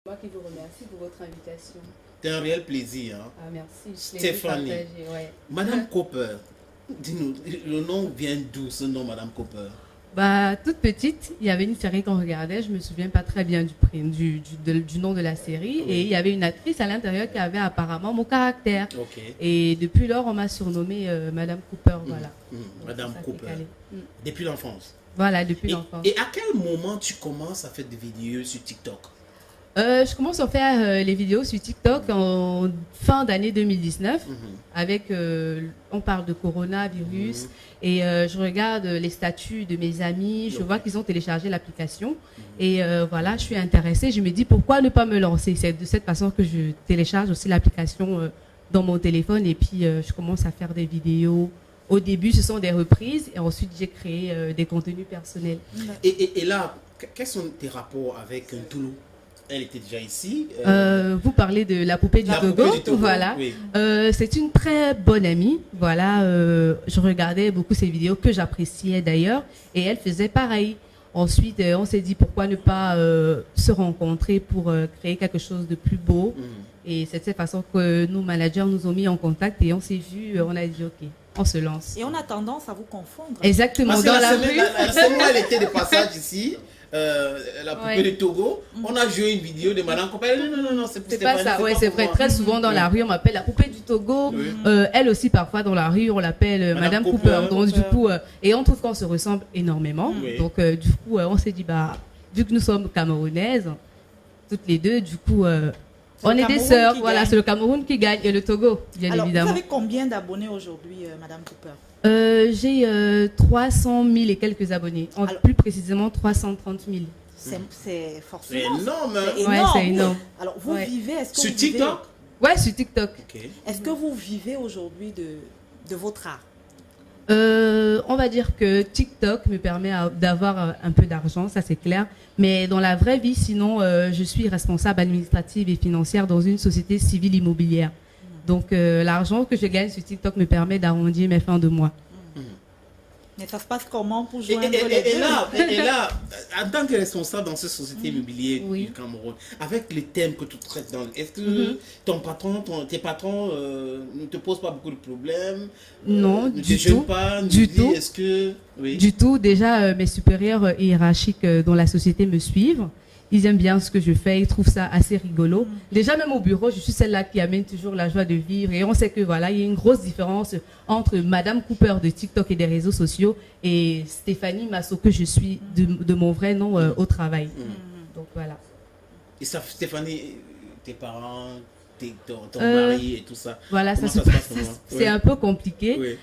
Moi qui vous remercie pour votre invitation. C'est un réel plaisir. Hein. Ah, merci. Stéphanie. Ouais. Madame Cooper, dis-nous, le nom vient d'où ce nom, Madame Cooper? Bah, toute petite, il y avait une série qu'on regardait, je me souviens pas très bien du nom de la série, Oui. et il y avait une actrice à l'intérieur qui avait apparemment mon caractère. Ok. Et depuis lors, on m'a surnommée Madame Cooper, voilà. Madame Ça s'est Cooper. calé. Depuis l'enfance. Voilà, depuis l'enfance. Et à quel moment tu commences à faire des vidéos sur TikTok? Je commence à faire les vidéos sur TikTok en fin d'année 2019 avec, on parle de coronavirus et je regarde les statuts de mes amis, je vois qu'ils ont téléchargé l'application et voilà, je suis intéressée, je me dis pourquoi ne pas me lancer. C'est de cette façon que je télécharge aussi l'application dans mon téléphone et puis je commence à faire des vidéos. Au début, ce sont des reprises et ensuite j'ai créé des contenus personnels. Et là, quels sont tes rapports avec Toulou? Elle était déjà ici. Vous parlez de la poupée du Togo. Poupée du Togo, voilà. Oui. C'est une très bonne amie. Voilà, je regardais beaucoup ses vidéos que j'appréciais d'ailleurs, et elle faisait pareil. Ensuite, on s'est dit pourquoi ne pas se rencontrer pour créer quelque chose de plus beau. Et c'est de cette façon que nos managers nous ont mis en contact et on s'est vu, on a dit ok, on se lance. Et on a tendance à vous confondre. Exactement. Parce que dans la semaine, rue. la semaine où elle était de passage ici, la poupée du Togo, on a joué une vidéo de Madame Cooper. Non, c'est C'est pas ça, ouais, c'est vrai. Très souvent dans la rue, on m'appelle la poupée du Togo. Oui. Elle aussi, parfois, dans la rue, on l'appelle Madame Cooper. Donc, du coup, et on trouve qu'on se ressemble énormément. Oui. Donc, du coup, on s'est dit, bah, vu que nous sommes camerounaises, toutes les deux, du coup, on est des sœurs. Voilà, c'est le Cameroun qui gagne et le Togo, bien Alors, évidemment. vous avez combien d'abonnés aujourd'hui, Madame Cooper? J'ai 300 000 et quelques abonnés. Alors, plus précisément, 330 000. C'est forcément. C'est énorme. C'est Ouais, énorme. c'est énorme. Alors, vous Ouais. vivez, est-ce que Sur vous vivez- TikTok? Ouais, sur TikTok. Ok. Est-ce que vous vivez aujourd'hui de votre art? On va dire que TikTok me permet d'avoir un peu d'argent, ça c'est clair. Mais dans la vraie vie, sinon, je suis responsable administrative et financière dans une société civile immobilière. Donc, l'argent que je gagne sur TikTok me permet d'arrondir mes fins de mois. Mais ça se passe comment pour Et, joindre et- les et deux? là, en tant que responsable dans cette société immobilière Oui. du Cameroun, avec les thèmes que tu traites, est-ce que tes patrons ne te posent pas beaucoup de problèmes? Non, ne du te gênent tout. pas, ne Du te disent, tout. est-ce que... Oui. Du tout, déjà, mes supérieurs hiérarchiques dans la société me suivent. Ils aiment bien ce que je fais, ils trouvent ça assez rigolo. Déjà, même au bureau, je suis celle-là qui amène toujours la joie de vivre. Et on sait que voilà, il y a une grosse différence entre Madame Cooper de TikTok et des réseaux sociaux et Stéphanie Masso, que je suis de mon vrai nom au travail. Donc voilà. Et ça, Stéphanie, tes parents, ton Euh, mari et tout ça. Voilà, Comment ça ça se passe comment? c'est Oui. un peu compliqué Oui.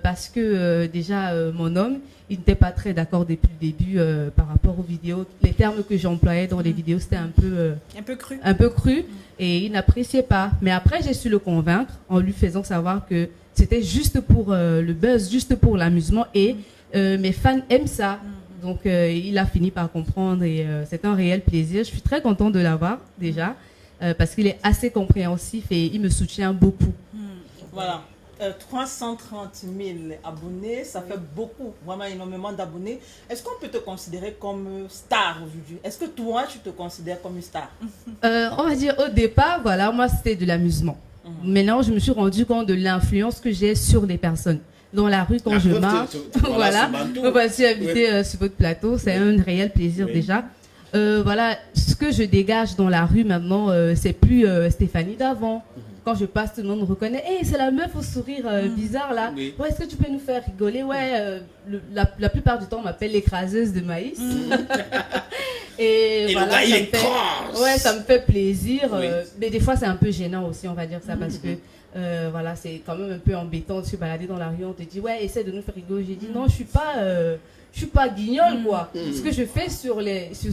parce que déjà mon homme, il n'était pas très d'accord depuis le début par rapport aux vidéos. Les termes que j'employais dans les vidéos, c'était Un peu cru. et il n'appréciait pas. Mais après, j'ai su le convaincre en lui faisant savoir que c'était juste pour le buzz, juste pour l'amusement et mes fans aiment ça. Donc il a fini par comprendre et c'est un réel plaisir. Je suis très contente de l'avoir déjà parce qu'il est assez compréhensif et il me soutient beaucoup. Voilà. 330 000 abonnés, ça fait beaucoup, vraiment énormément d'abonnés. Est-ce qu'on peut te considérer comme star aujourd'hui? Est-ce que toi, tu te considères comme une star? On va dire au départ, voilà, moi c'était de l'amusement. Maintenant, je me suis rendu compte de l'influence que j'ai sur les personnes. Dans la rue, quand La je preuve, marche, voilà, voilà, c'est Bantou. me voici invité sur votre plateau, c'est un réel plaisir Oui. déjà. Voilà, ce que je dégage dans la rue maintenant, c'est plus Stéphanie d'avant. Quand je passe, tout le monde me reconnaît. Hey, c'est la meuf au sourire bizarre là. Oui. Ouais, est-ce que tu peux nous faire rigoler? Ouais, la plupart du temps, on m'appelle l'écraseuse de maïs. Et voilà, le gars, il ça me est fait- crosse. Ouais, ça me fait plaisir. Oui. Mais des fois, c'est un peu gênant aussi, on va dire ça, parce que voilà, c'est quand même un peu embêtant de se balader dans la rue. On te dit, ouais, essaie de nous faire rigoler. J'ai dit, non, je suis pas guignole, quoi. Ce que je fais sur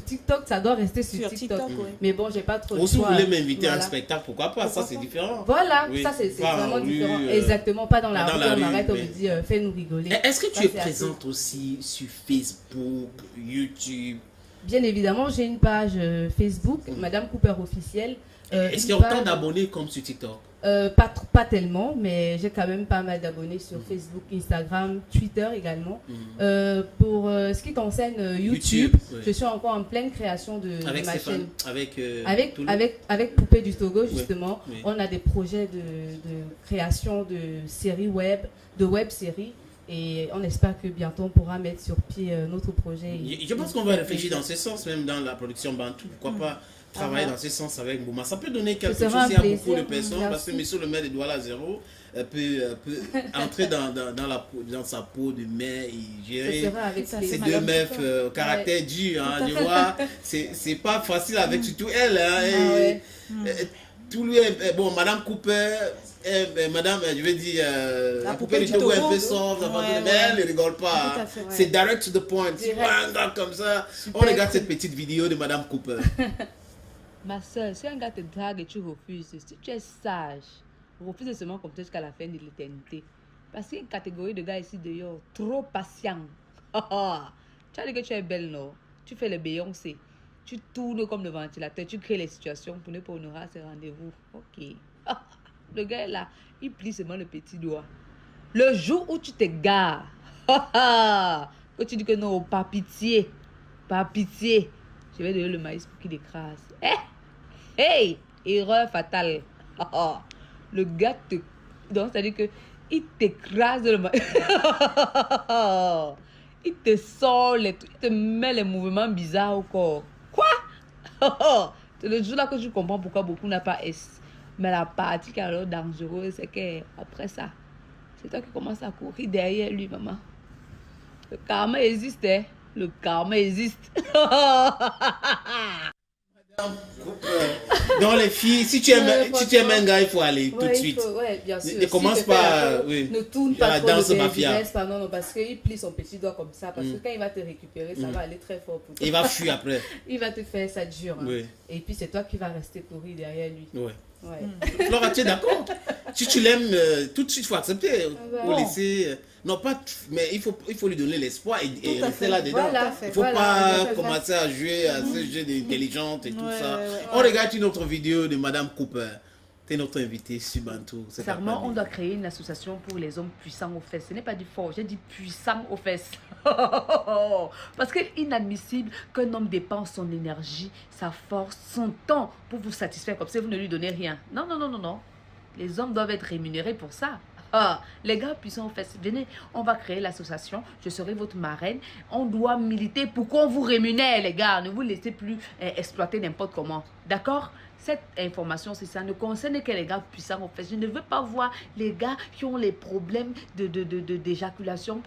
TikTok, ça doit rester sur TikTok. oui. Mais bon, j'ai pas trop de Ou si vous choix. voulez m'inviter à un Voilà. spectacle, pourquoi pas? Ça, c'est différent. Voilà, Oui. ça c'est Pas en vraiment rue, différent. Exactement, pas dans la dans rue, la on rue, m'arrête, on mais- me dit fais-nous rigoler. Est-ce que Ça, tu es c'est assez- présente aussi sur Facebook, YouTube? Bien évidemment, j'ai une page Facebook, Madame Cooper officielle. Est-ce qu'il y a autant d'abonnés comme sur TikTok? Pas tellement, mais j'ai quand même pas mal d'abonnés sur Facebook, Instagram, Twitter également. Pour ce qui concerne YouTube, je suis encore en pleine création de ma chaîne. Avec Poupée du Togo, justement, on a des projets de création de séries web, de web-séries. Et on espère que bientôt on pourra mettre sur pied notre projet. Je pense qu'on va réfléchir dans ce sens, même dans la production Bantou. Pourquoi pas travailler dans ce sens avec Bouma? Ça peut donner quelque chose à beaucoup de personnes, parce que Monsieur le maire de Douala Zéro peut entrer dans sa peau de mère et gérer ces deux meufs au caractère dur. Hein, tu vois, c'est pas facile avec surtout elle. Hein, tout lui est, bon, Madame Cooper, Madame, je vais dire, la Poupée du Togo est un peu soft, mais elle ne rigole pas. C'est direct to the point. Tu vois un gars comme ça, on regarde cette petite vidéo de Madame Cooper. Ma soeur, si un gars te drague et tu refuses, si tu es sage, refuse seulement comme ça jusqu'à la fin de l'éternité. Parce qu'il y a une catégorie de gars ici dehors, trop patients. Tu as dit que tu es belle, non? Tu fais le Beyoncé. Tu tournes comme le ventilateur, tu crées les situations pour ne pas honorer ses rendez-vous. Ok. Le gars est là, il plie seulement le petit doigt. Le jour où tu te gares, que tu dis que non, pas pitié, je vais donner le maïs pour qu'il écrase. Hey, erreur fatale. Le gars te... Donc, c'est-à-dire que il t'écrase le maïs. Il te sort les trucs, il te met les mouvements bizarres au corps. Quoi? C'est le jour là que je comprends pourquoi beaucoup n'a pas S. Mais la partie qui est alors dangereuse, c'est qu'après ça, c'est toi qui commences à courir derrière lui, maman. Le karma existe, hein? Le karma existe. Dans les filles, si tu aimes un gars, il faut aller tout de suite. Bien sûr. Ne commence pas. Ne tourne pas trop danse le mafia. non, parce qu'il plie son petit doigt comme ça. Parce que quand il va te récupérer, ça va aller très fort pour toi. Il va fuir après. Il va te faire ça dur. Hein. Oui. Et puis c'est toi qui vas rester courir derrière lui. Ouais. Flora, tu es d'accord? Si tu l'aimes, tout de suite, il faut accepter. Faut laisser. Non, pas. Mais il faut lui donner l'espoir et rester là-dedans. Voilà, il ne faut pas commencer à jouer à ce jeu d'intelligence et tout ça. On regarde une autre vidéo de Madame Cooper. C'est notre invité sur Bantou. Sincèrement, on doit créer une association pour les hommes puissants aux fesses. Ce n'est pas du fort, j'ai dit puissant aux fesses. Parce qu'il est inadmissible qu'un homme dépense son énergie, sa force, son temps pour vous satisfaire comme ça, vous ne lui donnez rien. Non, non, non, non, non. Les hommes doivent être rémunérés pour ça. Les gars puissants aux fesses, venez, on va créer l'association, je serai votre marraine. On doit militer pour qu'on vous rémunère, les gars. Ne vous laissez plus exploiter n'importe comment. D'accord? Cette information, c'est ça, ne concerne que les gars puissants aux fesses. Je ne veux pas voir les gars qui ont les problèmes d'éjaculation.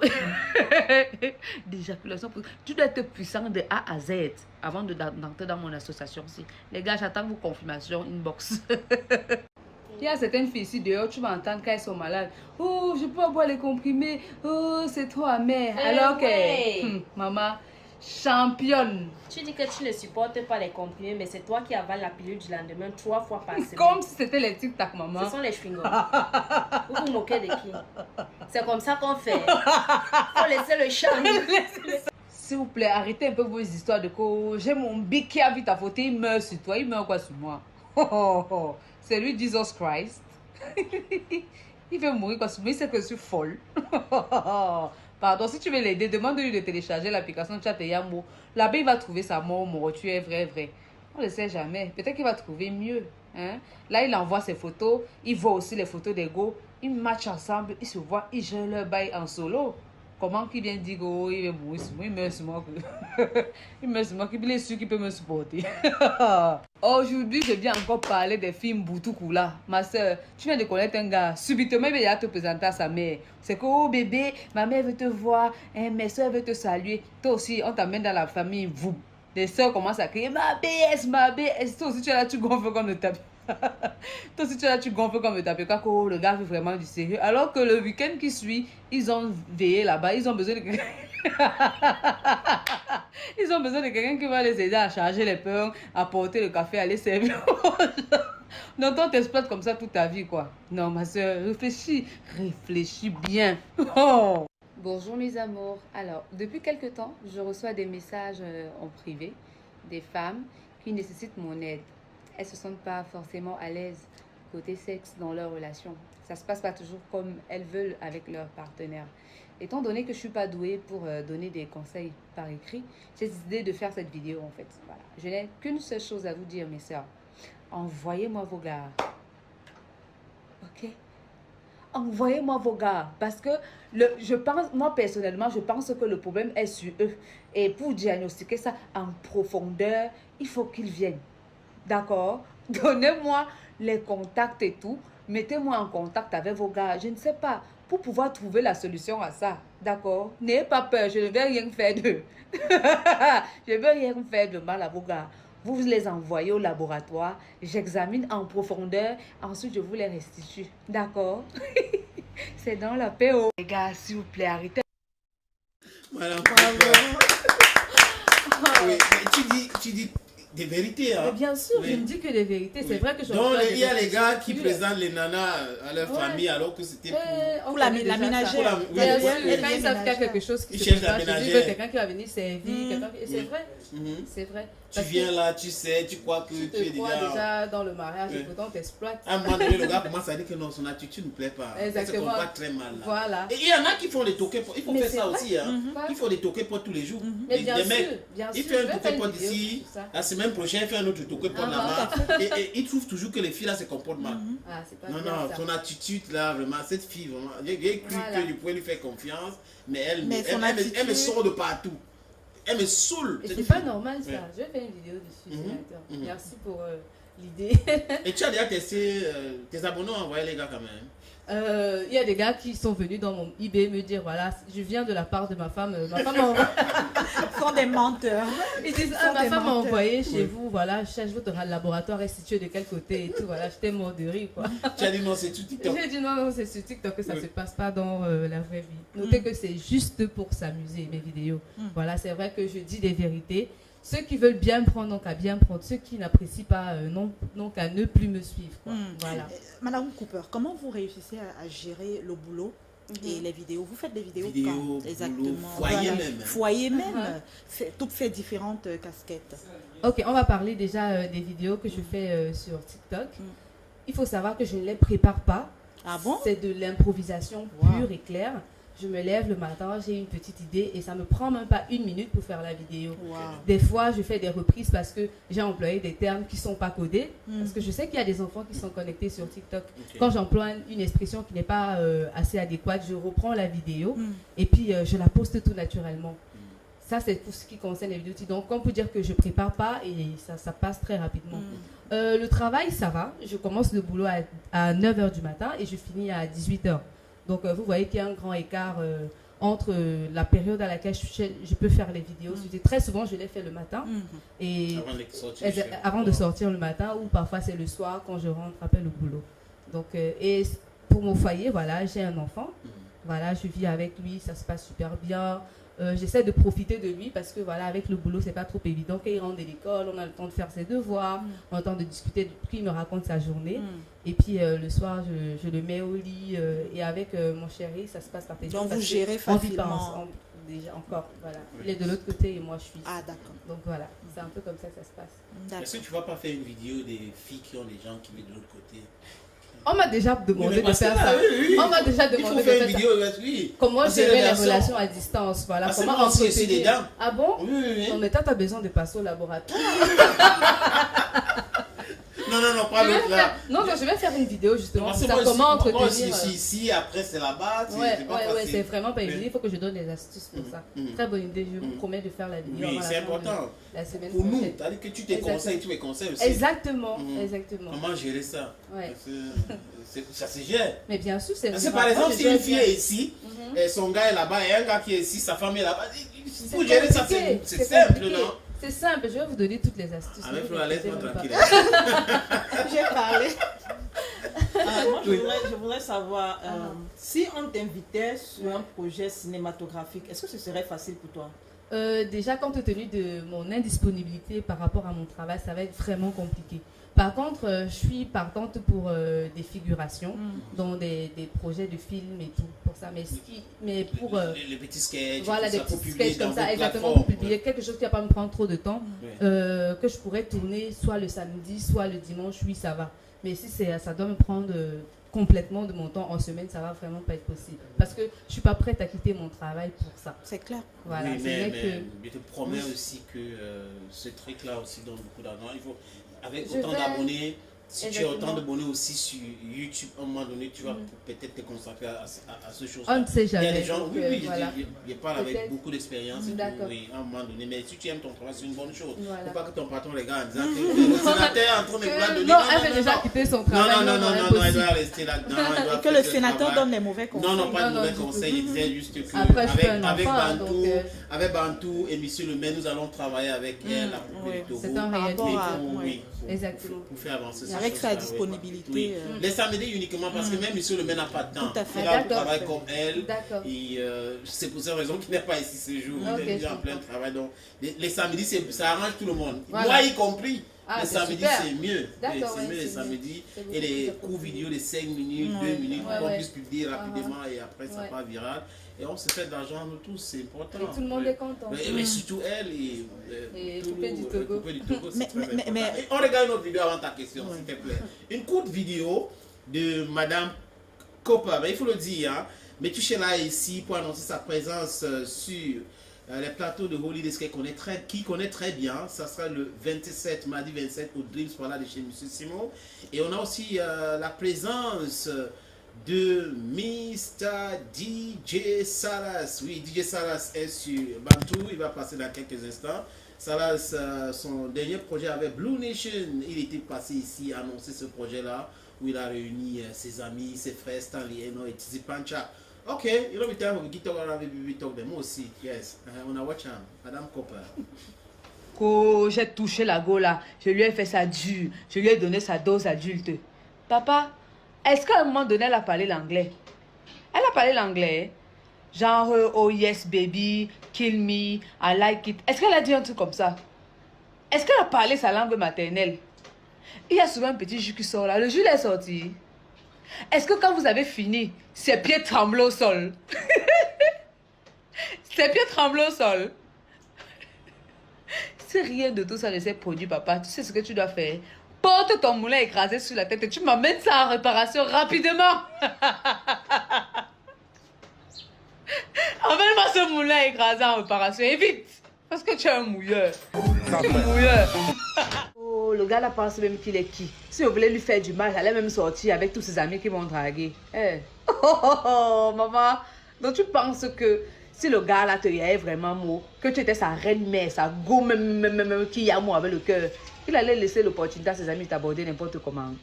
D'éjaculation. Tu dois être puissant de A à Z avant d'entrer dans mon association. Les gars, j'attends vos confirmations inbox. Il y a certaines filles ici dehors, tu vas entendre qu'elles sont malades. Oh, je peux boire les comprimés. Oh, c'est trop amer. Alors que, maman, championne. Tu dis que tu ne supportes pas les comprimés, mais c'est toi qui avales la pilule du lendemain 3 fois par semaine. Comme si c'était les tic-tac, maman. Ce sont les chewing-gums. Vous vous moquez de qui? C'est comme ça qu'on fait. Faut laisser le charme. S'il vous plaît, arrêtez un peu vos histoires de quoi. J'ai mon bic qui a vu ta photo, il meurt sur toi. Il meurt quoi sur moi? C'est lui, Jesus Christ. Il veut mourir parce que c'est que je suis folle. Pardon, si tu veux l'aider, demande-lui de télécharger l'application Chateyamo. Là-bas, il va trouver sa mort, tu es vrai. On ne le sait jamais. Peut-être qu'il va trouver mieux. Hein? Là, il envoie ses photos. Il voit aussi les photos des go. Ils matchent ensemble. Ils se voient. Ils gèrent leur bail en solo. Comment qu'il vient dire que il va mourir sur moi? Il meurt sur moi. Il meurt sur moi. Il est sûr qu'il peut me supporter. Aujourd'hui, je viens encore parler des films Boutoukou là. Ma soeur, tu viens de connaître un gars. Subitement, il va te présenter à sa mère. C'est que, oh bébé, ma mère veut te voir. Mes soeurs veulent te saluer. Toi aussi, on t'amène dans la famille. Vous. Les soeurs commencent à crier ma BS, ma BS. Toi aussi, tu es là, tu gonfles comme le tapis. Toi aussi, tu es là, tu gonfles comme le tapis. Oh, le gars veut vraiment du sérieux. Alors que le week-end qui suit, ils ont veillé là-bas. Ils ont besoin de quelqu'un. Ils ont besoin de quelqu'un qui va les aider à charger les pains, à porter le café, à les servir. Donc, on t'exploite comme ça toute ta vie, quoi. Non, ma soeur, réfléchis bien. Bonjour mes amours. Alors, depuis quelque temps, je reçois des messages en privé des femmes qui nécessitent mon aide. Elles ne se sentent pas forcément à l'aise côté sexe dans leur relation. Ça ne se passe pas toujours comme elles veulent avec leur partenaire. Étant donné que je ne suis pas douée pour donner des conseils par écrit, j'ai décidé de faire cette vidéo en fait. Voilà. Je n'ai qu'une seule chose à vous dire mes sœurs. Envoyez-moi vos gars. Ok? Envoyez-moi vos gars. Parce que je pense, moi personnellement, je pense que le problème est sur eux. Et pour diagnostiquer ça en profondeur, il faut qu'ils viennent. D'accord? Donnez-moi les contacts et tout. Mettez-moi en contact avec vos gars. Je ne sais pas. Pour pouvoir trouver la solution à ça. D'accord? N'ayez pas peur. Je ne vais rien faire d'eux. Je ne veux rien faire de mal à vos gars. Vous les envoyez au laboratoire. J'examine en profondeur. Ensuite, je vous les restitue. D'accord? C'est dans la PO. Les gars, s'il vous plaît, arrêtez. Voilà. Oui, mais tu dis des vérités. Hein. Mais bien sûr, oui. je ne dis que des vérités. Oui. C'est vrai que je donc, il y a les gars qui présentent les nanas à leur famille alors que c'était pour la ménagère. Quand ils savent qu'il y a quelque chose qui se passe, ils veulent quelqu'un qui va venir servir. C'est vrai. C'est vrai. Tu viens là, tu sais, tu crois que tu es déjà dans le mariage et pourtant t'exploites. À un moment donné, le gars commence à dire que non, son attitude ne plaît pas. Exactement. Ça se comporte très mal. Là. Voilà. Et il y en a qui font les toquets. Il faut faire ça aussi. Hein. Il faut les toquets pour tous les jours. Mais bien sûr, il fait un toquet pour d'ici. La semaine prochaine, il fait un autre toquet pour là-bas. Et il trouve toujours que les filles là se comportent mal. Non, son attitude là, vraiment, cette fille, vraiment, j'ai cru que je pouvais lui faire confiance, mais elle me sort de partout. Elle me saoule. Et c'est pas normal ça. Je vais faire une vidéo dessus, sénateur. Merci pour l'idée. Et tu as déjà testé, tes abonnés ont envoyé les gars quand même? Il y a des gars qui sont venus dans mon eBay me dire voilà, je viens de la part de ma femme. Ma femme sont des menteurs. Ils disent ma femme m'a envoyé chez vous, voilà, je cherche votre laboratoire est situé de quel côté et tout, voilà, j'étais mort de rire quoi. Tu as dit non, c'est sur TikTok. J'ai dit non, c'est sur TikTok que ça se passe pas dans la vraie vie. Notez que c'est juste pour s'amuser mes vidéos. Voilà, c'est vrai que je dis des vérités. Ceux qui veulent bien prendre, donc à bien prendre. Ceux qui n'apprécient pas, non qu'à ne plus me suivre. Quoi. Voilà. Madame Cooper, comment vous réussissez à gérer le boulot et les vidéos? Vous faites des vidéos quand? Exactement. Foyer même. Foyer même. Toutes ces différentes casquettes. Ok, on va parler déjà des vidéos que je fais sur TikTok. Il faut savoir que je ne les prépare pas. Ah bon? C'est de l'improvisation pure et claire. Je me lève le matin, j'ai une petite idée et ça me prend même pas 1 minute pour faire la vidéo. Des fois, je fais des reprises parce que j'ai employé des termes qui sont pas codés. Parce que je sais qu'il y a des enfants qui sont connectés sur TikTok. Quand j'emploie une expression qui n'est pas assez adéquate, je reprends la vidéo et puis je la poste tout naturellement. Ça, c'est pour ce qui concerne les vidéos. Donc, on peut dire que je ne prépare pas et ça passe très rapidement. Le travail, ça va. Je commence le boulot à 9 h du matin et je finis à 18 h. Donc, vous voyez qu'il y a un grand écart entre la période à laquelle je peux faire les vidéos. Très souvent, je les fais le matin. Et avant de sortir le matin ou parfois c'est le soir quand je rentre après le boulot. Donc, et pour mon foyer, voilà, j'ai un enfant. Voilà, je vis avec lui, ça se passe super bien. J'essaie de profiter de lui parce que voilà, avec le boulot, c'est pas trop évident. Quand il rentre de l'école, on a le temps de faire ses devoirs, on a le temps de discuter, puis il me raconte sa journée. Et puis le soir, je le mets au lit et avec mon chéri, ça se passe par plaisir. Donc vous gérez facilement. Déjà encore, voilà. Il est de l'autre côté et moi je suis. Ah d'accord. Donc voilà, c'est un peu comme ça que ça se passe. Est-ce que tu vas pas faire une vidéo des filles qui ont des gens qui vivent de l'autre côté? On m'a déjà demandé de faire ça. On m'a déjà demandé de faire ça. Vidéo, oui. Comment gérer les relations à distance, voilà. Comment entretenir. Ah bon? Oui. En état, tu as besoin de passer au laboratoire. Non, pas l'autre là. Non, je vais faire une vidéo justement sur ça. Comment entretenir. Si après c'est là-bas, ouais, c'est vraiment pas une idée. Il faut que je donne des astuces pour ça. Très bonne idée. Je vous promets de faire la vidéo. Oui, c'est important. La semaine pour prochaine. nous, c'est-à-dire que tu te conseilles, tu me conseilles aussi. Exactement. Comment gérer ça? Ouais. Ça se gère. Mais bien sûr, c'est. Parce que par exemple, si une fille est ici, son gars est là-bas, et un gars qui est ici, sa femme est là-bas, pour gérer ça, c'est simple, non? C'est simple, je vais vous donner toutes les astuces. Ah, mais Flora, laisse-moi tranquille. J'ai parlé. Moi, je voudrais savoir, si on t'invitait sur un projet cinématographique, est-ce que ce serait facile pour toi? Déjà, compte tenu de mon indisponibilité par rapport à mon travail, ça va être vraiment compliqué. Par contre, je suis partante pour des figurations dans des projets de films et tout, pour ça. Mais pour... les petits sketchs, voilà, des petits sketchs comme ça, exactement, pour publier quelque chose qui va pas me prendre trop de temps, que je pourrais tourner soit le samedi, soit le dimanche, oui, ça va. Mais si ça doit me prendre complètement de mon temps en semaine, ça va vraiment pas être possible. Parce que je suis pas prête à quitter mon travail pour ça. C'est clair. Voilà, oui, mais je te promets aussi que ce truc-là aussi donne beaucoup d'argent. Il faut, avec autant d'abonnés, si tu as autant d'abonnés aussi sur YouTube, à un moment donné, tu vas peut-être te consacrer à ce chose. On ne sait jamais. Il y a des gens, voilà. je parle avec beaucoup d'expérience. Oui, à un moment donné, mais si tu aimes ton travail, c'est une bonne chose. Il ne faut pas que ton patron regarde en disant que le sénateur est en train de vouloir donner. Non, elle veut déjà quitter son travail. Non, elle doit rester là-dedans. Et que le sénateur donne des mauvais conseils. Non, pas de mauvais conseils. Il disait juste que avec Bantou et Monsieur le maire, nous allons travailler avec elle à propos du Togo. C'est un réalité. Oui. Exactement. Pour faire avancer ça. Avec sa disponibilité. Oui. Les samedis uniquement parce que même Monsieur le maire n'a pas de temps. Tout à fait. Il a un travail comme elle. D'accord. Et c'est pour cette raison qu'il n'est pas ici ce jour. Il est déjà en plein travail. Donc, les samedis, ça arrange tout le monde. Voilà. Moi y compris. Les c'est samedis, super. c'est mieux. D'accord, C'est mieux les samedis. Et les courts vidéos de 5 minutes, 2 minutes, qu'on puisse publier rapidement et après ça part viral. Et on se fait de l'argent, nous tous, c'est important. Et tout le monde est content. Mais surtout elle et Poupée du Togo. c'est très important. Et on regarde notre vidéo avant ta question, s'il te plaît. Une courte vidéo de Madame Copper, il faut le dire, hein, mais tu es là ici pour annoncer sa présence sur les plateaux de Holidays qui connaît très bien. Ça sera le 27, mardi 27 au Dreams Palace de chez M. Simon. Et on a aussi la présence de Mr. DJ Salas. Oui, DJ Salas est sur Bantou. Il va passer dans quelques instants. Salas, son dernier projet avec Blue Nation, il était passé ici à annoncer ce projet-là où il a réuni ses amis, ses frères Stanley Eno et Tizi Pancha. Ok, you know, we talk them aussi. Yes, on a watch Madame Copper. J'ai touché la go là, je lui ai fait ça dur, je lui ai donné sa dose adulte. Papa, est-ce qu'à un moment donné elle a parlé l'anglais? Elle a parlé l'anglais, genre oh yes baby, kill me, I like it. Est-ce qu'elle a dit un truc comme ça? Est-ce qu'elle a parlé sa langue maternelle? Il y a souvent un petit jus qui sort là, le jus est sorti. Est-ce que quand vous avez fini, ses pieds tremblent au sol? Ses pieds tremblent au sol. Si rien de tout ça ne s'est produit, papa, tu sais ce que tu dois faire? Porte ton moulin écrasé sur la tête et tu m'amènes ça en réparation rapidement. Emmène-moi ce moulin écrasé en réparation et vite. Parce que tu es un mouilleur. Tu es un mouilleur. Oh, le gars là pense même qu'il est qui? Si on voulait lui faire du mal, j'allais même sortir avec tous ses amis qui m'ont dragué. Hey. Oh, maman. Donc tu penses que si le gars là te yait vraiment mot, que tu étais sa reine-mère, sa go même qui a mot avec le cœur, il allait laisser l'opportunité à ses amis de t'aborder n'importe comment.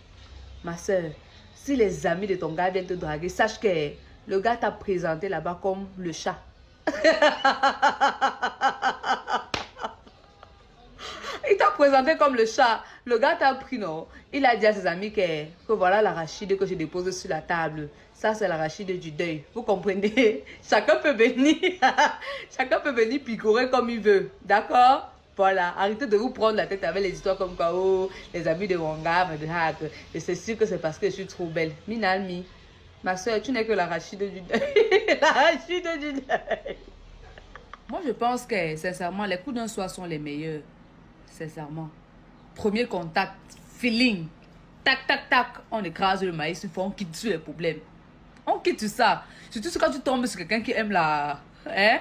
Ma soeur, si les amis de ton gars viennent te draguer, sache que le gars t'a présenté là-bas comme le chat. Il t'a présenté comme le chat. Le gars t'a pris, non? Il a dit à ses amis que voilà l'arachide que je dépose sur la table. Ça, c'est l'arachide du deuil. Vous comprenez? Chacun peut venir. Chacun peut venir picorer comme il veut. D'accord? Voilà. Arrêtez de vous prendre la tête avec les histoires comme quoi, oh, les amis de Wanga, de Hack. Et c'est sûr que c'est parce que je suis trop belle. Minalmi. Ma soeur, tu n'es que l'arachide du deuil. L'arachide du deuil. Moi, je pense que, sincèrement, les coups d'un soir sont les meilleurs. Sincèrement. Premier contact, feeling. Tac, tac, tac. On écrase le maïs, une fois on quitte sur les problèmes. On quitte ça. Surtout quand tu tombes sur quelqu'un qui aime la... Hein?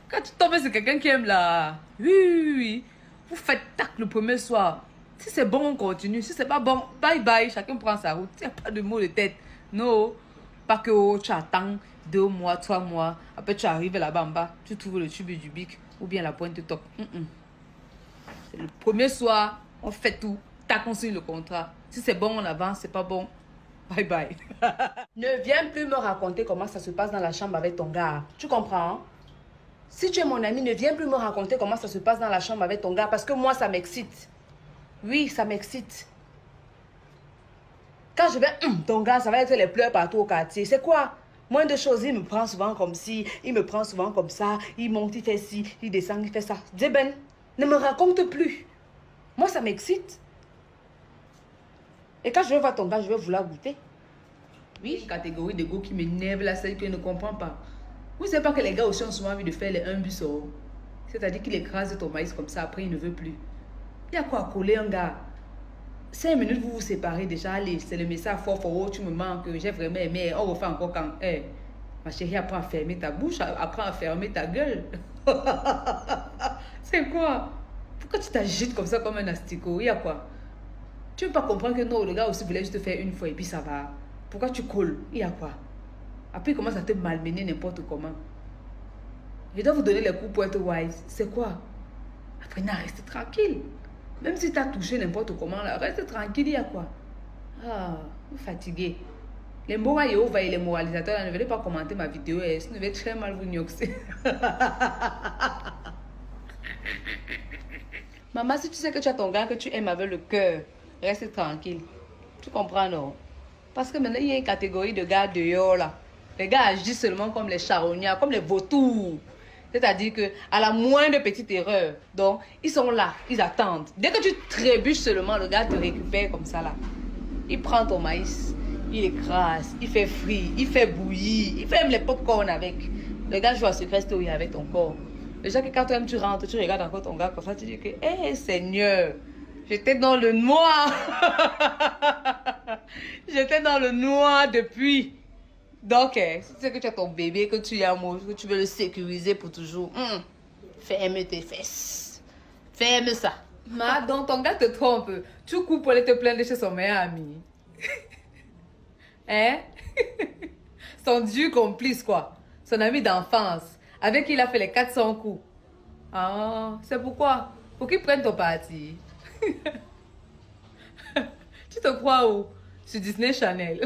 Quand tu tombes sur quelqu'un qui aime la... Oui. Vous faites tac le premier soir. Si c'est bon, on continue. Si c'est pas bon, bye bye. Chacun prend sa route. Il n'y a pas de mots de tête. Non. Pas que oh, tu attends 2 mois, 3 mois. Après, tu arrives là-bas en bas. Tu trouves le tube du bic ou bien la pointe de top. C'est le premier soir. On fait tout. Tac, on signe le contrat. Si c'est bon, on avance. C'est pas bon. Bye bye. Ne viens plus me raconter comment ça se passe dans la chambre avec ton gars. Tu comprends? Hein? Si tu es mon ami, ne viens plus me raconter comment ça se passe dans la chambre avec ton gars. Parce que moi, ça m'excite. Oui, ça m'excite. Quand je vais, ton gars, ça va être les pleurs partout au quartier. C'est quoi? Moins de choses, il me prend souvent comme ci, il me prend souvent comme ça. Il monte, il fait ci, il descend, il fait ça. Deben, ne me raconte plus. Moi, ça m'excite. Et quand je vais voir ton gars, je vais vouloir goûter. Oui, une catégorie de go qui m'énerve là, celle que je ne comprends pas. Vous ne savez pas que les gars aussi ont souvent envie de faire les 1 bus. C'est-à-dire qu'il écrase ton maïs comme ça, après il ne veut plus. Il y a quoi à coller un gars? 5 minutes, vous vous séparez déjà. Allez, c'est le message fort, oh, tu me manques, j'ai vraiment aimé. On refait encore quand. Hey, ma chérie, apprends à fermer ta bouche, apprends à fermer ta gueule. C'est quoi? Pourquoi tu t'agites comme ça, comme un asticot? Il y a quoi? Tu ne veux pas comprendre que non, le gars aussi voulait juste te faire une fois et puis ça va. Pourquoi tu colles? Il y a quoi? Après, il commence à te malmener n'importe comment. Je dois vous donner les coups pour être wise. C'est quoi? Après, reste tranquille. Même si tu as touché n'importe comment, là, reste tranquille, il y a quoi? Ah, vous fatiguez. Les mots et les moralisateurs, là, ne venez pas commenter ma vidéo, sinon je vais très mal vous nyoxer. Maman, si tu sais que tu as ton gars que tu aimes avec le cœur, reste tranquille. Tu comprends, non? Parce que maintenant, il y a une catégorie de gars dehors, là. Les gars agissent seulement comme les charognards, comme les vautours. C'est-à-dire qu'à la moindre petite erreur, donc, ils sont là, ils attendent. Dès que tu trébuches seulement, le gars te récupère comme ça, là. Il prend ton maïs, il écrase, il fait frit, il fait bouillir, il fait même les pop-corn avec. Le gars joue à Secret Story avec ton corps. Déjà que quand toi-même tu rentres, tu regardes encore ton gars comme ça, tu dis que, hé Seigneur, j'étais dans le noir. J'étais dans le noir depuis. Donc, si tu sais que tu as ton bébé, que tu aimes, que tu veux le sécuriser pour toujours, ferme tes fesses. Ferme ça. Ma, donc ton gars te trompe. Tu coupes pour aller te plaindre chez son meilleur ami. Hein? Son dieu complice, quoi. Son ami d'enfance. Avec qui il a fait les 400 coups. Ah, c'est pourquoi? Pour qu'il prenne ton parti. Tu te crois où? Sur Disney Channel.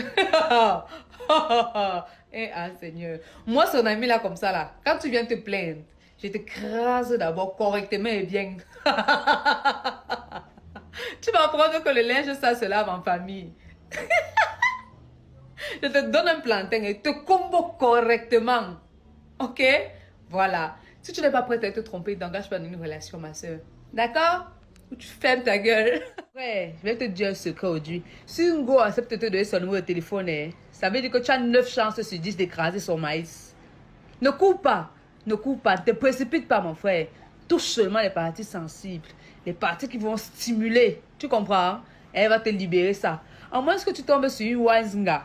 Eh, ah, Seigneur. Moi, son ami là, comme ça, là, quand tu viens te plaindre, je t'écrase d'abord correctement et bien. Tu vas apprendre que le linge, ça se lave en famille. Je te donne un plantain et te combo correctement. Ok? Voilà. Si tu n'es pas prête à te tromper, t'engages pas dans une relation, ma soeur. D'accord? Ou tu fermes ta gueule. Ouais, je vais te dire un secret aujourd'hui. Si un gars accepte de te donner son numéro de téléphone, ça veut dire que tu as 9 chances sur 10 d'écraser son maïs. Ne cours pas. Ne cours pas. Ne te précipite pas, mon frère. Touche seulement les parties sensibles. Les parties qui vont stimuler. Tu comprends? Elle va te libérer ça. À moins que tu tombes sur une Wisenga.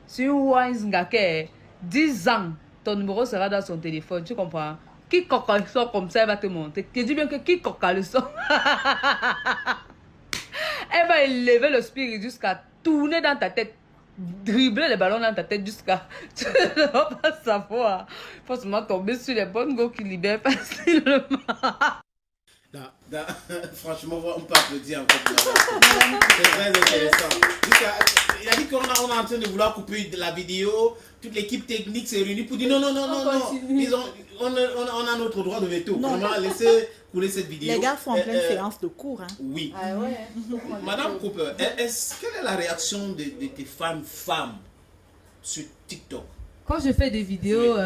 Sur une Wisenga qui est 10 ans. Ton numéro sera dans son téléphone. Tu comprends? Qui coca le son comme ça, elle va te monter. Tu dis bien que qui coca le son. Elle va élever le spirit jusqu'à tourner dans ta tête. Dribbler les ballons dans ta tête jusqu'à... Tu ne vas pas savoir. Il faut seulement tomber sur les bonnes go qui libèrent facilement. Franchement, on peut applaudir encore. C'est très intéressant. Il a dit qu'on est en train de vouloir couper la vidéo. Toute l'équipe technique s'est réunie pour dire non. On a notre droit de veto. On va laisser couler cette vidéo. Les gars font en pleine séance de cours. Hein. Oui. Ah ouais. Madame Cooper, quelle est la réaction de tes femmes sur TikTok? Quand je fais des vidéos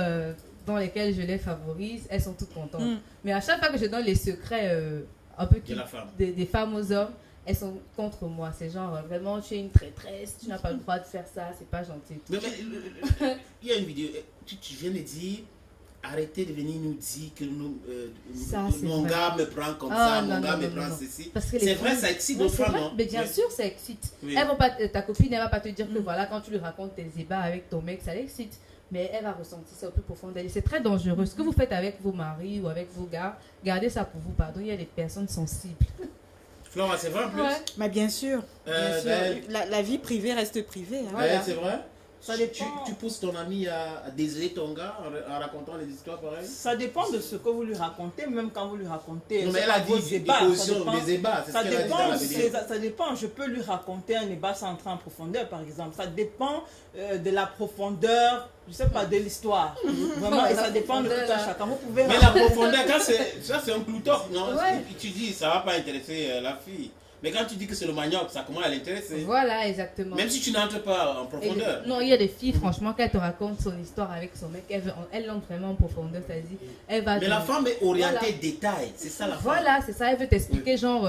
dans lesquelles je les favorise, elles sont toutes contentes. Mais à chaque fois que je donne les secrets un peu des femmes aux hommes, elles sont contre moi. C'est genre, vraiment, tu es une traîtresse, tu n'as pas le droit de faire ça, c'est pas gentil. Mais il y a une vidéo, tu viens de dire, arrêtez de venir nous dire que mon gars me prend comme ça, mon gars me prend ceci. C'est vrai, ça excite nos femmes, non? Mais bien sûr, ça excite. Oui. Ta copine, elle va pas te dire que voilà, quand tu lui racontes tes ébats avec ton mec, ça l'excite. Mais elle va ressentir ça au plus profond d'elle. C'est très dangereux. Ce que vous faites avec vos maris ou avec vos gars, gardez ça pour vous. Pardon, il y a des personnes sensibles. Flora, c'est vrai en plus? Ouais. Mais bien sûr. La vie privée reste privée. Hein. Voilà. C'est vrai? Ça dépend. Tu pousses ton ami à désirer ton gars en racontant les histoires pareilles? Ça dépend de ce que vous lui racontez, même quand vous lui racontez. Non, mais elle a dit des positions, des ébats. Ça dépend. Je peux lui raconter un débat sans entrer en profondeur, par exemple. Ça dépend de la profondeur, je sais pas, de l'histoire. Vraiment, et ça dépend de tout à chacun. Vous pouvez mais la profondeur, ça c'est un cloutoc, non? Ouais. Et puis tu dis, ça va pas intéresser la fille. Mais quand tu dis que c'est le manioc, ça commence à l'intéresser. Voilà, exactement. Même si tu n'entres pas en profondeur. Non, il y a des filles, franchement, quand elles te racontent son histoire avec son mec, elle entre vraiment en profondeur, c'est-à-dire, elle va... Mais la femme est orientée détail, c'est ça la femme. Voilà, c'est ça, elle veut t'expliquer, genre,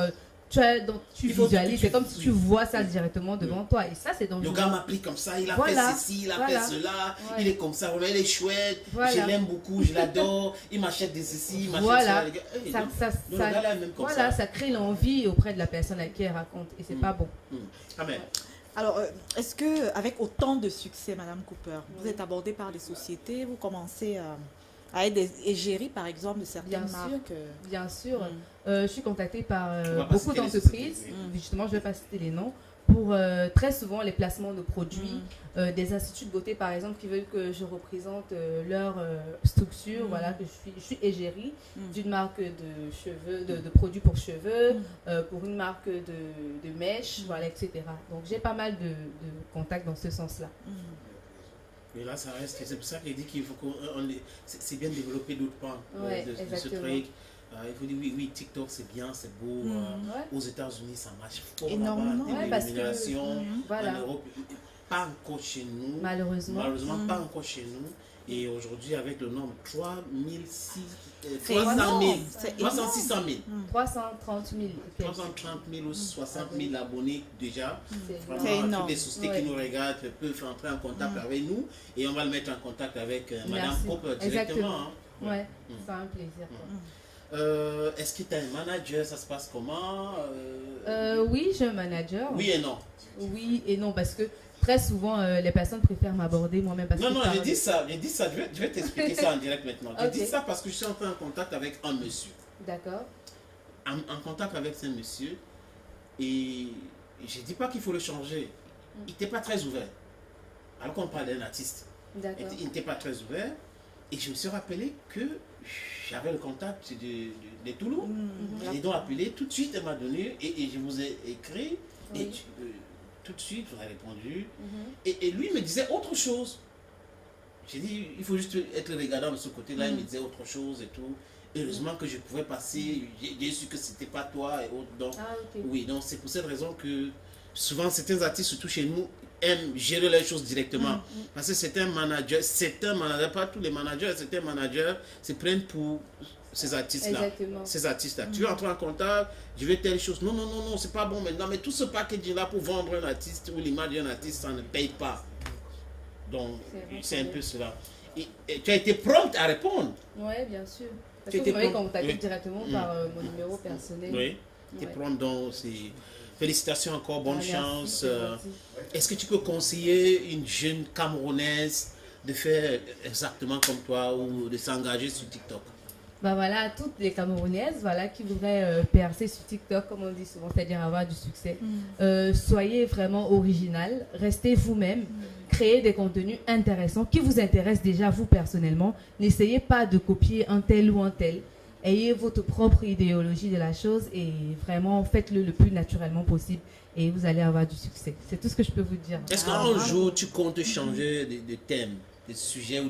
tu visualises, c'est comme si tu vois ça directement devant toi. Et ça, c'est dangereux. Le gars m'a pris comme ça, il a fait ceci, il a fait cela, il est comme ça, il est chouette, je l'aime beaucoup, je l'adore, il m'achète des ceci, il m'achète ça. Ça crée l'envie auprès de la personne à qui elle raconte. Et c'est pas bon. Amen. Alors, est-ce que avec autant de succès, Madame Cooper, vous êtes abordée par des sociétés, vous commencez à être égérie, par exemple, de certaines marques? Bien sûr. Je suis contactée par beaucoup d'entreprises. Justement, je ne vais pas citer les noms. Pour très souvent les placements de produits, des instituts de beauté par exemple qui veulent que je représente leur structure, voilà, que je suis égérie d'une marque de cheveux, de produits pour cheveux, pour une marque de mèches, voilà, etc. Donc j'ai pas mal de contacts dans ce sens-là. Mais là, ça reste, c'est pour ça qu'il dit qu'il faut qu'on... C'est bien de développer d'autres pans de ce truc. Il faut dire oui, TikTok c'est bien, c'est beau. Aux États-Unis ça marche fort. Énormément. Parce que en Europe, pas encore chez nous. Malheureusement pas encore chez nous. Et aujourd'hui, avec le nombre 330 000 ou 60 000 abonnés déjà. Vraiment, toutes les sociétés qui nous regardent peuvent entrer en contact avec nous et on va le mettre en contact avec Madame Cooper directement. Ouais, c'est un plaisir. Est-ce que tu as un manager? Ça se passe comment? Oui, j'ai un manager. Oui et non. Oui et non, parce que très souvent, les personnes préfèrent m'aborder moi-même. Non, j'ai dit ça. Je vais t'expliquer ça en direct maintenant. J'ai dit ça parce que je suis entré en contact avec un monsieur. D'accord. En contact avec ce monsieur. Et je ne dis pas qu'il faut le changer. Il n'était pas très ouvert. Alors qu'on parle d'un artiste. D'accord. Il n'était pas très ouvert. Et je me suis rappelé que j'avais le contact de Toulouse. J'ai donc appelé. Tout de suite, elle m'a donné. Et je vous ai écrit. Oui. Et tout de suite, vous avez répondu. Et lui me disait autre chose. J'ai dit, il faut juste être regardant de ce côté-là. Il me disait autre chose et tout. Heureusement que je pouvais passer. J'ai su que c'était pas toi et autres. Donc, oui, donc c'est pour cette raison que souvent certains artistes, surtout chez nous, aiment gérer les choses directement. Parce que certains managers, pas tous les managers, certains managers se prennent pour ces artistes-là. Ces artistes-là. Tu entres en contact, je veux telle chose. Non, c'est pas bon maintenant. Mais tout ce packaging-là pour vendre un artiste ou l'image d'un artiste, ça ne paye pas. Donc, c'est un peu cela. Et tu as été prompte à répondre. Oui, bien sûr. Parce que vous m'avez contacté directement par mon numéro personnel. Oui, tu es prompte. Donc, félicitations encore, bonne chance. Est-ce que tu peux conseiller une jeune Camerounaise de faire exactement comme toi ou de s'engager sur TikTok? Bah voilà, toutes les Camerounaises qui voudraient percer sur TikTok, comme on dit souvent, c'est-à-dire avoir du succès. Soyez vraiment original, restez vous-même, créez des contenus intéressants qui vous intéressent déjà vous personnellement. N'essayez pas de copier un tel ou un tel. Ayez votre propre idéologie de la chose et vraiment faites-le le plus naturellement possible et vous allez avoir du succès. C'est tout ce que je peux vous dire. Est-ce qu'un jour tu comptes changer de thème, de sujet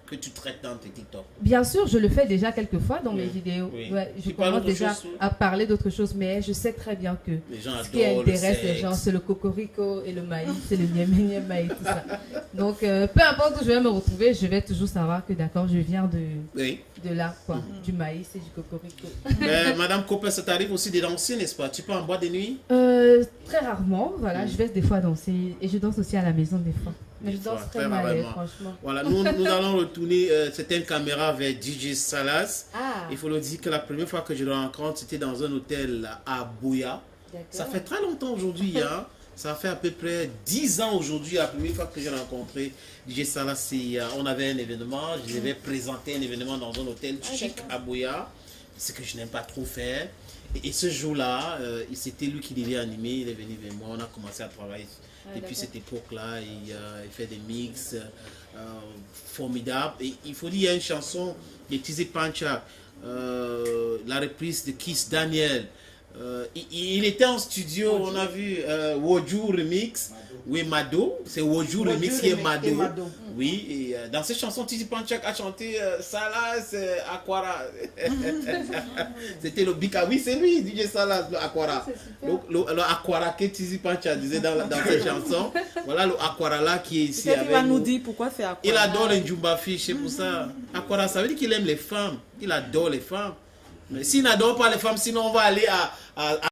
que tu traites dans tes TikTok? Bien sûr, je le fais déjà quelques fois dans mes vidéos. Ouais, je commence déjà à parler d'autre chose, mais je sais très bien que ce qui intéresse les gens, c'est le cocorico et le maïs, c'est le niam maïs, tout ça. Donc, peu importe où je vais me retrouver, je vais toujours savoir que d'accord, je viens de là, quoi, du maïs et du cocorico. Madame Cooper, ça t'arrive aussi de danser, n'est-ce pas? Tu peux en boîte de nuit? Très rarement, voilà, je vais des fois danser et je danse aussi à la maison des fois. Mais je danse très mal, franchement. Voilà, nous allons retourner certaines caméras vers DJ Salas. Il faut le dire que la première fois que je le rencontre, c'était dans un hôtel à Boya. Ça fait très longtemps aujourd'hui, hein. Ça fait à peu près 10 ans aujourd'hui, la première fois que j'ai rencontré DJ Salas. On avait un événement, je devais présenter un événement dans un hôtel chic à Boya. Ce que je n'aime pas trop faire. Et ce jour-là, c'était lui qui devait animer, il est venu vers moi, on a commencé à travailler. Depuis cette époque-là, il fait des mix formidables. Et il faut dire, il y a une chanson de Tizi Pancha, la reprise de Kiss Daniel. Il était en studio, on a vu Woju Remix, oui, Mado, c'est Woju Remix qui est Mado. Oui, et dans cette chanson, Tizi Pancha a chanté Salas Aquara. C'était le Bika, oui, c'est lui, DJ Salas, le Aquara. Donc, le Aquara que Tizi Pancha disait dans cette chanson, voilà le Aquara là qui est ici. Il va nous dire pourquoi c'est Aquara. Il adore les Njumba Fish, c'est pour ça. Aquara, ça veut dire qu'il aime les femmes, il adore les femmes. Mais s'il n'adore pas les femmes, sinon on va aller à